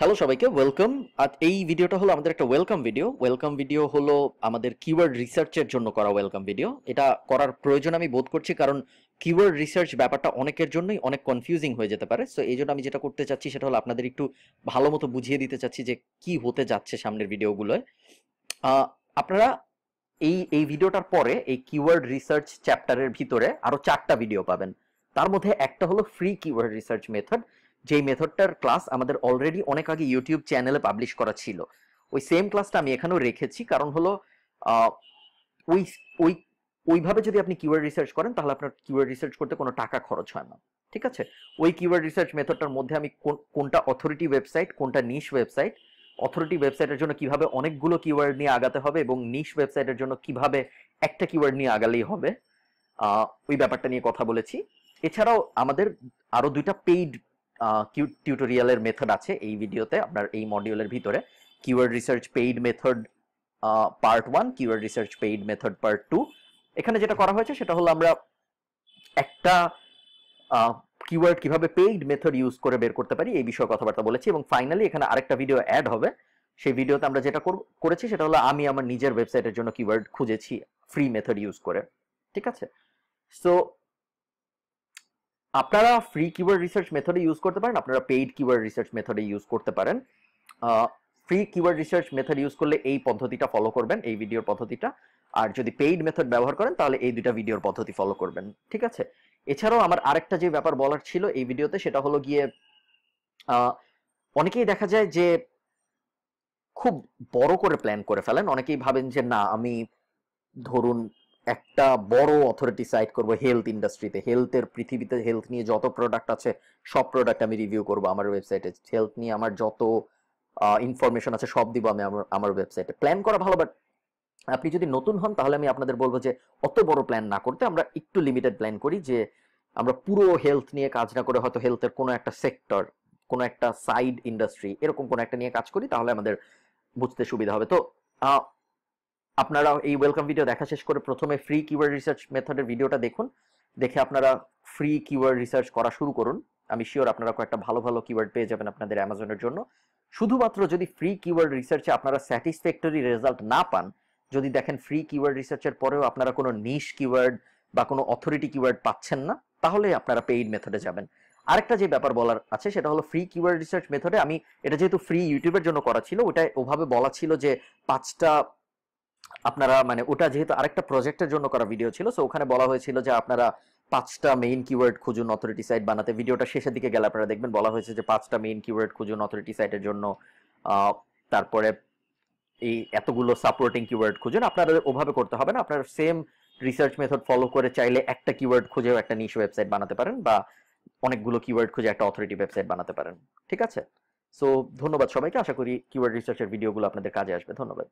Hello সবাইকে welcome. আর এই ভিডিওটা হলো আমাদের একটা ওয়েলকাম ভিডিও হলো আমাদের কিওয়ার্ড রিসার্চের জন্য করা ওয়েলকাম ভিডিও। এটা করার প্রয়োজন আমি বোধ করছি, কারণ কিওয়ার্ড রিসার্চ ব্যাপারটা অনেকের জন্যই অনেক কনফিউজিং হয়ে যেতে পারে। সো এই জন্য আমি যেটা করতে চাচ্ছি সেটা হলো আপনাদের একটু ভালো মতো বুঝিয়ে দিতে চাচ্ছি যে কি হতে যাচ্ছে সামনের ভিডিওগুলোয়। আপনারা এই এই ভিডিওটার পরে এই কিওয়ার্ড রিসার্চ চ্যাপ্টারের ভিতরে আরো 4টা ভিডিও পাবেন। তার মধ্যে একটা হলো ফ্রি কিওয়ার্ড রিসার্চ মেথড, যেই মেথডটার ক্লাস আমাদের অলরেডি অনেক আগে ইউটিউব চ্যানেলে পাবলিশ করা ছিল। ওই সেম ক্লাসটা আমি এখানেও রেখেছি, কারণ হলো ওই ওই ওইভাবে যদি আপনি কিওয়ার্ড রিসার্চ করেন তাহলে আপনার কিওয়ার্ড রিসার্চ করতে কোনো টাকা খরচ হয় না। ঠিক আছে, ওই কিওয়ার্ড রিসার্চ মেথডটার মধ্যে আমি কোনটা অথরিটি ওয়েবসাইট, কোনটা নিশ ওয়েবসাইট, অথরিটি ওয়েবসাইটের জন্য কিভাবে অনেকগুলো কিওয়ার্ড নিয়ে আগাতে হবে এবং নিশ ওয়েবসাইটের জন্য কিভাবে একটা কিওয়ার্ড নিয়ে আগালেই হবে, ওই ব্যাপারটা নিয়ে কথা বলেছি। এছাড়াও আমাদের আরো 2টা পেইড টিউটোরিয়ালের মেথড আছে এই ভিডিওতে, আপনার এই মডিউলের ভিতরে। Keyword research paid method part 1, keyword research paid method part 2। এখানে যেটা করা হয়েছে সেটা হলো আমরা একটা কিওয়ার্ড কিভাবে পেইড মেথড ইউজ করে বের করতে পারি এই বিষয়ে কথাবার্তা বলেছি, এবং ফাইনালি এখানে আরেকটা ভিডিও অ্যাড হবে। সেই ভিডিওতে আমরা যেটা করেছি সেটা হলো আমি আমার নিজের ওয়েবসাইটের জন্য কিওয়ার্ড খুঁজেছি ফ্রি মেথড ইউজ করে। ঠিক আছে, সো আপনারা ফ্রি কিওয়ার্ড রিসার্চ মেথডে ইউজ করতে পারেন, আপনারা পেইড কিওয়ার্ড রিসার্চ মেথডে ইউজ করতে পারেন। Free keyword research method use করলে এই পদ্ধতিটা ফলো করবেন, এই ভিডিওর পদ্ধতিটা। আর যদি পেইড মেথড ব্যবহার করেন তাহলে এই 2টা ভিডিওর পদ্ধতি ফলো করবেন। ঠিক আছে, এছাড়াও আমার আরেকটা যে ব্যাপার বলার ছিল এই ভিডিওতে সেটা হলো গিয়ে অনেকেই দেখা যায় যে খুব বড় করে প্ল্যান করে ফেলেন। অনেকেই ভাবেন যে না, আমি ধরুন একটা বড় অথরিটি সাইট করব হেলথ ইন্ডাস্ট্রিতে, হেলথের পৃথিবীতে হেলথ নিয়ে যত প্রোডাক্ট আছে সব প্রোডাক্ট আমি রিভিউ করব আমার ওয়েবসাইটে, হেলথ নিয়ে আমার যত ইনফরমেশন আছে সব দিব আমি আমার ওয়েবসাইটে। প্ল্যান করা ভালো, বাট আপনি যদি নতুন হন তাহলে আমি আপনাদের বলবো যে অত বড় প্ল্যান না করতে, আমরা একটু লিমিটেড প্ল্যান করি, যে আমরা পুরো হেলথ নিয়ে কাজ না করে হয়তো হেলথের কোনো একটা সেক্টর, কোনো একটা সাইড ইন্ডাস্ট্রি, এরকম কোনো একটা নিয়ে কাজ করি, তাহলে আমাদের বুঝতে সুবিধা হবে। তো আপনারা এই ওয়েলকাম ভিডিও দেখা শেষ করে প্রথমে ফ্রি কিওয়ার্ড রিসার্চ মেথডের ভিডিওটা দেখুন, দেখে আপনারা ফ্রি কিওয়ার্ড রিসার্চ করা শুরু করুন। আমি শিওর আপনারা কয়েকটা ভালো ভালো কিওয়ার্ড পেয়ে যাবেন আপনাদের অ্যামাজনের জন্য। শুধুমাত্র যদি ফ্রি কিওয়ার্ড রিসার্চে আপনারা স্যাটিসফ্যাক্টরি রেজাল্ট না পান, যদি দেখেন ফ্রি কিওয়ার্ড রিসার্চের পরেও আপনারা কোনো নিশ কিওয়ার্ড বা কোনো অথরিটি কিওয়ার্ড পাচ্ছেন না, তাহলে আপনারা পেইড মেথডে যাবেন। আরেকটা যে ব্যাপার বলার আছে সেটা হলো ফ্রি কিওয়ার্ড রিসার্চ মেথডে আমি, এটা যেহেতু ফ্রি ইউটিউবের জন্য করা ছিল, ওটা ওভাবে বলা ছিল যে 5টা আপনারা, মানে ওটা যেহেতু আরেকটা প্রজেক্টের জন্য করা ভিডিও ছিল, সো ওখানে বলা হয়েছিল যে আপনারা 5টা মেইন কিওয়ার্ড খুঁজুন অথরিটি সাইট বানাতে। ভিডিওটা শেষের দিকে গেলে আপনারা দেখবেন বলা হয়েছে যে 5টা মেইন কিওয়ার্ড খুঁজুন অথরিটি সাইটের জন্য, তারপরে এই এতগুলো সাপোর্টিং কিওয়ার্ড খুঁজুন। আপনারা ওভাবে করতে হবে না, আপনারা সেম রিসার্চ মেথড ফলো করে চাইলে একটা কিওয়ার্ড খুঁজেও একটা নিশ ওয়েবসাইট বানাতে পারেন, বা অনেকগুলো কিওয়ার্ড খুঁজে একটা অথরিটি ওয়েবসাইট বানাতে পারেন। ঠিক আছে, সো ধন্যবাদ সবাইকে, আশা করি কিওয়ার্ড রিসার্চের ভিডিওগুলো আপনাদের কাজে আসবে। ধন্যবাদ।